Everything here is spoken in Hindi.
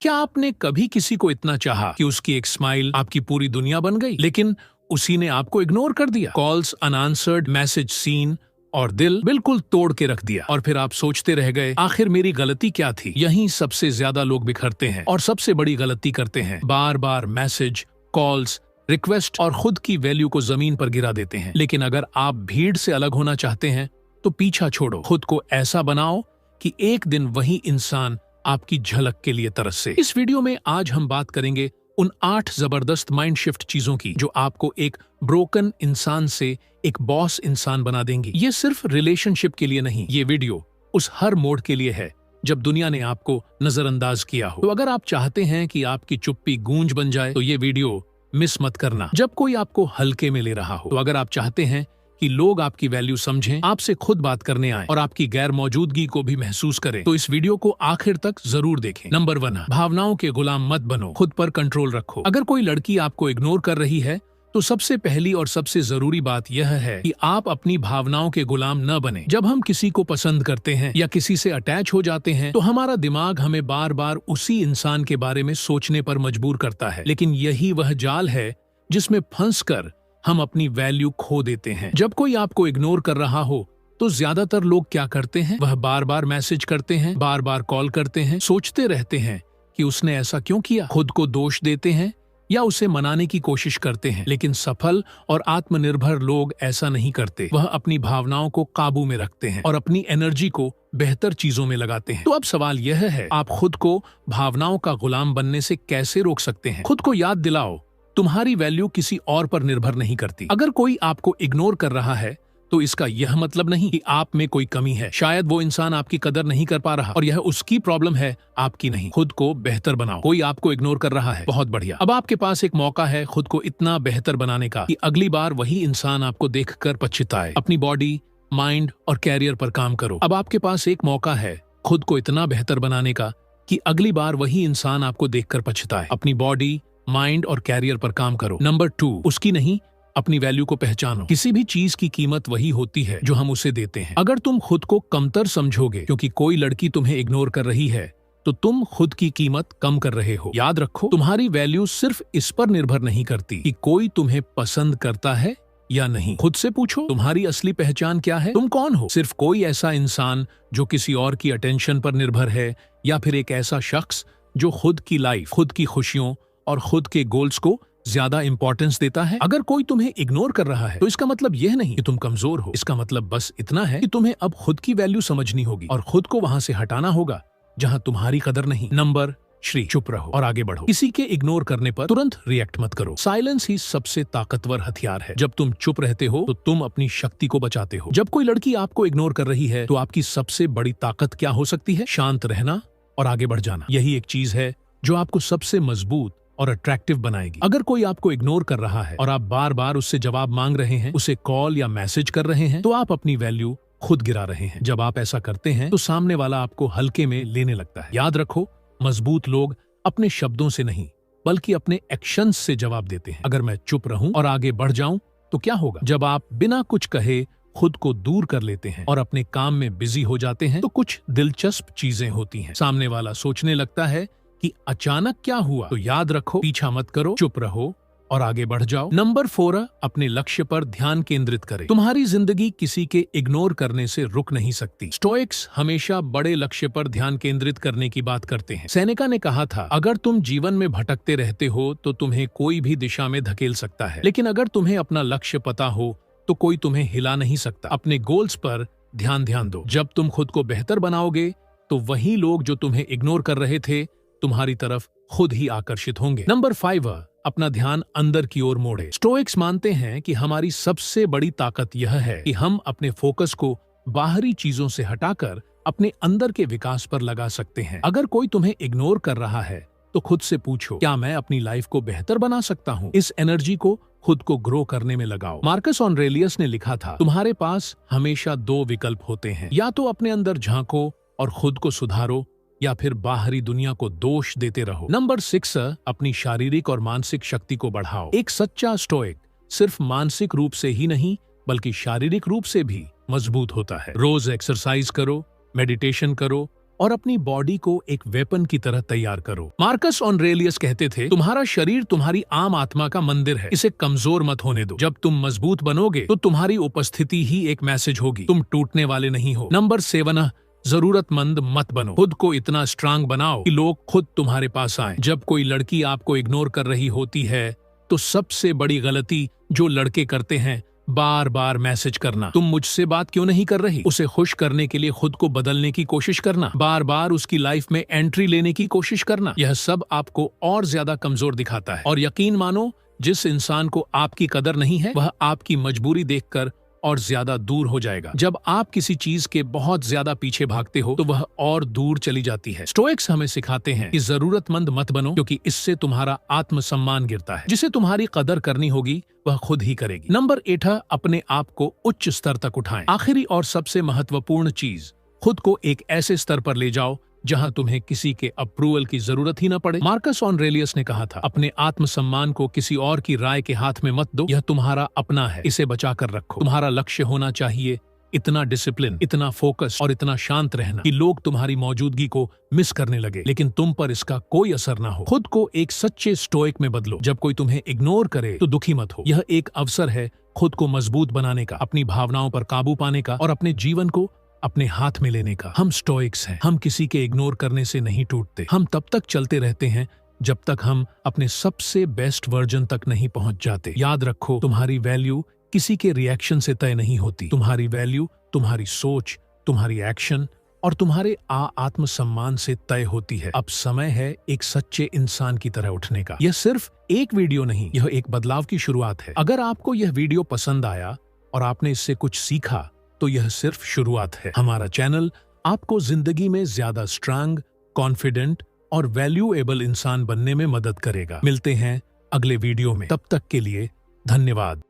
क्या आपने कभी किसी को इतना चाहा कि उसकी एक स्माइल आपकी पूरी दुनिया बन गई, लेकिन उसी ने आपको इग्नोर कर दिया? कॉल्स अनआंसर्ड, मैसेज सीन और दिल बिल्कुल तोड़ के रख दिया। और फिर आप सोचते रह गए, आखिर मेरी गलती क्या थी? यहीं सबसे ज्यादा लोग बिखरते हैं और सबसे बड़ी गलती करते हैं। बार बार मैसेज, कॉल्स, रिक्वेस्ट और खुद की वैल्यू को जमीन पर गिरा देते हैं। लेकिन अगर आप भीड़ से अलग होना चाहते हैं तो पीछा छोड़ो। खुद को ऐसा बनाओ कि एक दिन वही इंसान आपकी झलक के लिए तरसे। इस वीडियो में आज हम बात करेंगे उन 8 जबरदस्त माइंड शिफ्ट चीजों की जो आपको एक ब्रोकन इंसान से एक बॉस इंसान बना देंगी। ये सिर्फ रिलेशनशिप के लिए नहीं, ये वीडियो उस हर मोड़ के लिए है जब दुनिया ने आपको नजरअंदाज किया हो। तो अगर आप चाहते हैं कि आपकी चुप्पी गूंज बन जाए तो ये वीडियो मिस मत करना। जब कोई आपको हल्के में ले रहा हो, तो अगर आप चाहते हैं कि लोग आपकी वैल्यू समझें, आपसे खुद बात करने आए और आपकी गैर मौजूदगी को भी महसूस करें, तो इस वीडियो को आखिर तक जरूर देखें। नंबर 1, भावनाओं के गुलाम मत बनो, खुद पर कंट्रोल रखो। अगर कोई लड़की आपको इग्नोर कर रही है तो सबसे पहली और सबसे जरूरी बात यह है कि आप अपनी भावनाओं के गुलाम न बने। जब हम किसी को पसंद करते हैं या किसी से अटैच हो जाते हैं तो हमारा दिमाग हमें बार बार उसी इंसान के बारे में सोचने पर मजबूर करता है। लेकिन यही वह जाल है जिसमें फंसकर हम अपनी वैल्यू खो देते हैं। जब कोई आपको इग्नोर कर रहा हो तो ज्यादातर लोग क्या करते हैं, वह बार बार मैसेज करते हैं, बार बार कॉल करते हैं, सोचते रहते हैं कि उसने ऐसा क्यों किया, खुद को दोष देते हैं या उसे मनाने की कोशिश करते हैं। लेकिन सफल और आत्मनिर्भर लोग ऐसा नहीं करते। वह अपनी भावनाओं को काबू में रखते हैं और अपनी एनर्जी को बेहतर चीजों में लगाते हैं। तो अब सवाल यह है, आप खुद को भावनाओं का गुलाम बनने से कैसे रोक सकते हैं? खुद को याद दिलाओ, तुम्हारी वैल्यू किसी और पर निर्भर नहीं करती। अगर कोई आपको इग्नोर कर रहा है तो इसका यह मतलब नहीं कि आप में कोई कमी है। शायद वो इंसान आपकी कदर नहीं कर पा रहा और यह उसकी प्रॉब्लम है, आपकी नहीं। खुद को बेहतर बनाओ। कोई आपको इग्नोर कर रहा है, बहुत बढ़िया। अब आपके पास एक मौका है खुद को इतना बेहतर बनाने का कि अगली बार वही इंसान आपको देखकर पछताए। अपनी बॉडी, माइंड और कैरियर पर काम करो। अब आपके पास एक मौका है खुद को इतना बेहतर बनाने का कि अगली बार वही इंसान आपको देखकर पछताए। अपनी बॉडी, माइंड और कैरियर पर काम करो। नंबर 2, उसकी नहीं, अपनी वैल्यू को पहचानो। किसी भी चीज की कीमत वही होती है जो हम उसे देते हैं। अगर तुम खुद को कमतर समझोगे क्योंकि कोई लड़की तुम्हें इग्नोर कर रही है तो तुम खुद की कीमत कम कर रहे हो। याद रखो, तुम्हारी वैल्यू सिर्फ इस पर निर्भर नहीं करती कि कोई तुम्हें पसंद करता है या नहीं। खुद से पूछो, तुम्हारी असली पहचान क्या है? तुम कौन हो? सिर्फ कोई ऐसा इंसान जो किसी और की अटेंशन पर निर्भर है, या फिर एक ऐसा शख्स जो खुद की लाइफ, खुद की खुशियों और खुद के गोल्स को ज्यादा इंपॉर्टेंस देता है? अगर कोई तुम्हें इग्नोर कर रहा है तो इसका मतलब यह नहीं कि तुम कमजोर हो। इसका मतलब बस इतना है कि तुम्हें अब खुद की वैल्यू समझनी होगी और खुद को वहां से हटाना होगा जहां तुम्हारी कदर नहीं। नंबर 3, चुप रहो और आगे बढ़ो। किसी के इग्नोर करने पर तुरंत रिएक्ट मत करो। साइलेंस ही सबसे ताकतवर हथियार है। जब तुम चुप रहते हो तो तुम अपनी शक्ति को बचाते हो। जब कोई लड़की आपको इग्नोर कर रही है तो आपकी सबसे बड़ी ताकत क्या हो सकती है? शांत रहना और आगे बढ़ जाना। यही एक चीज है जो आपको सबसे मजबूत और अट्रैक्टिव बनाएगी। अगर कोई आपको इग्नोर कर रहा है और आप बार बार उससे जवाब मांग रहे हैं, उसे कॉल या मैसेज कर रहे हैं, तो आप अपनी वैल्यू खुद गिरा रहे हैं। जब आप ऐसा करते हैं तो सामने वाला आपको हल्के में लेने लगता है। याद रखो, मजबूत लोग अपने शब्दों से नहीं बल्कि अपने एक्शंस से जवाब देते हैं। अगर मैं चुप रहूं और आगे बढ़ जाऊं तो क्या होगा? जब आप बिना कुछ कहे खुद को दूर कर लेते हैं और अपने काम में बिजी हो जाते हैं तो कुछ दिलचस्प चीजें होती हैं। सामने वाला सोचने लगता है कि अचानक क्या हुआ। तो याद रखो, पीछा मत करो, चुप रहो और आगे बढ़ जाओ। नंबर 4, अपने लक्ष्य पर ध्यान केंद्रित करें। तुम्हारी जिंदगी किसी के इग्नोर करने से रुक नहीं सकती। स्टोइक्स हमेशा बड़े लक्ष्य पर ध्यान केंद्रित करने की बात करते हैं। सेनेका ने कहा था, अगर तुम जीवन में भटकते रहते हो तो तुम्हें कोई भी दिशा में धकेल सकता है, लेकिन अगर तुम्हें अपना लक्ष्य पता हो तो कोई तुम्हें हिला नहीं सकता। अपने गोल्स पर ध्यान दो। जब तुम खुद को बेहतर बनाओगे तो वही लोग जो तुम्हें इग्नोर कर रहे थे तुम्हारी तरफ खुद ही आकर्षित होंगे। नंबर 5, अपना ध्यान अंदर की ओर मोड़े। स्टोइक्स मानते हैं कि हमारी सबसे बड़ी ताकत यह है कि हम अपने फोकस को बाहरी चीजों से हटाकर अपने अंदर के विकास पर लगा सकते हैं। अगर कोई तुम्हें इग्नोर कर रहा है तो खुद से पूछो, क्या मैं अपनी लाइफ को बेहतर बना सकता हूँ? इस एनर्जी को खुद को ग्रो करने में लगाओ। मार्कस ऑरेलियस ने लिखा था, तुम्हारे पास हमेशा 2 विकल्प होते हैं, या तो अपने अंदर झांको और खुद को सुधारो, या फिर बाहरी दुनिया को दोष देते रहो। नंबर 6, अपनी शारीरिक और मानसिक शक्ति को बढ़ाओ। एक सच्चा स्टोइक सिर्फ मानसिक रूप से ही नहीं बल्कि शारीरिक रूप से भी मजबूत होता है। रोज एक्सरसाइज करो, मेडिटेशन करो और अपनी बॉडी को एक वेपन की तरह तैयार करो। मार्कस ऑरेलियस कहते थे, तुम्हारा शरीर तुम्हारी आम आत्मा का मंदिर है, इसे कमजोर मत होने दो। जब तुम मजबूत बनोगे तो तुम्हारी उपस्थिति ही एक मैसेज होगी, तुम टूटने वाले नहीं हो। नंबर 7, जरूरतमंद मत बनो। खुद को इतना स्ट्रांग बनाओ कि लोग खुद तुम्हारे पास आए। जब कोई लड़की आपको इग्नोर कर रही होती है तो सबसे बड़ी गलती जो लड़के करते हैं, बार बार मैसेज करना, तुम मुझसे बात क्यों नहीं कर रही। उसे खुश करने के लिए खुद को बदलने की कोशिश करना, बार बार उसकी लाइफ में एंट्री लेने की कोशिश करना, यह सब आपको और ज्यादा कमजोर दिखाता है। और यकीन मानो, जिस इंसान को आपकी कदर नहीं है वह आपकी मजबूरी देखकर और ज्यादा दूर हो जाएगा। जब आप किसी चीज के बहुत ज्यादा पीछे भागते हो तो वह और दूर चली जाती है। स्टोइक्स हमें सिखाते हैं कि जरूरतमंद मत बनो, क्योंकि इससे तुम्हारा आत्मसम्मान गिरता है। जिसे तुम्हारी कदर करनी होगी वह खुद ही करेगी। नंबर 8, अपने आप को उच्च स्तर तक उठाएं। आखिरी और सबसे महत्वपूर्ण चीज, खुद को एक ऐसे स्तर पर ले जाओ जहां तुम्हें किसी के अप्रूवल की जरूरत ही न पड़े। मार्कस ऑरेलियस ने कहा था, अपने आत्मसम्मान को किसी और की राय के हाथ में मत दो, यह तुम्हारा अपना है, इसे बचा कर रखो। तुम्हारा लक्ष्य होना चाहिए इतना डिसिप्लिन, इतना फोकस और इतना शांत रहना कि लोग तुम्हारी मौजूदगी को मिस करने लगे, लेकिन तुम पर इसका कोई असर ना हो। खुद को एक सच्चे स्टोइक में बदलो। जब कोई तुम्हें इग्नोर करे तो दुखी मत हो, यह एक अवसर है खुद को मजबूत बनाने का, अपनी भावनाओं पर काबू पाने का और अपने जीवन को अपने हाथ में लेने का। हम स्टोइक्स हैं, हम किसी के इग्नोर करने से नहीं टूटते। हम तब तक चलते रहते हैं जब तक हम अपने सबसे बेस्ट वर्जन तक नहीं पहुंच जाते। याद रखो, तुम्हारी वैल्यू किसी के रिएक्शन से तय नहीं होती। तुम्हारी वैल्यू तुम्हारी सोच, तुम्हारी एक्शन और तुम्हारे आत्मसम्मान से तय होती है। अब समय है एक सच्चे इंसान की तरह उठने का। यह सिर्फ एक वीडियो नहीं, यह एक बदलाव की शुरुआत है। अगर आपको यह वीडियो पसंद आया और आपने इससे कुछ सीखा तो यह सिर्फ शुरुआत है। हमारा चैनल आपको जिंदगी में ज्यादा स्ट्रांग, कॉन्फिडेंट और वैल्यूएबल इंसान बनने में मदद करेगा। मिलते हैं अगले वीडियो में, तब तक के लिए धन्यवाद।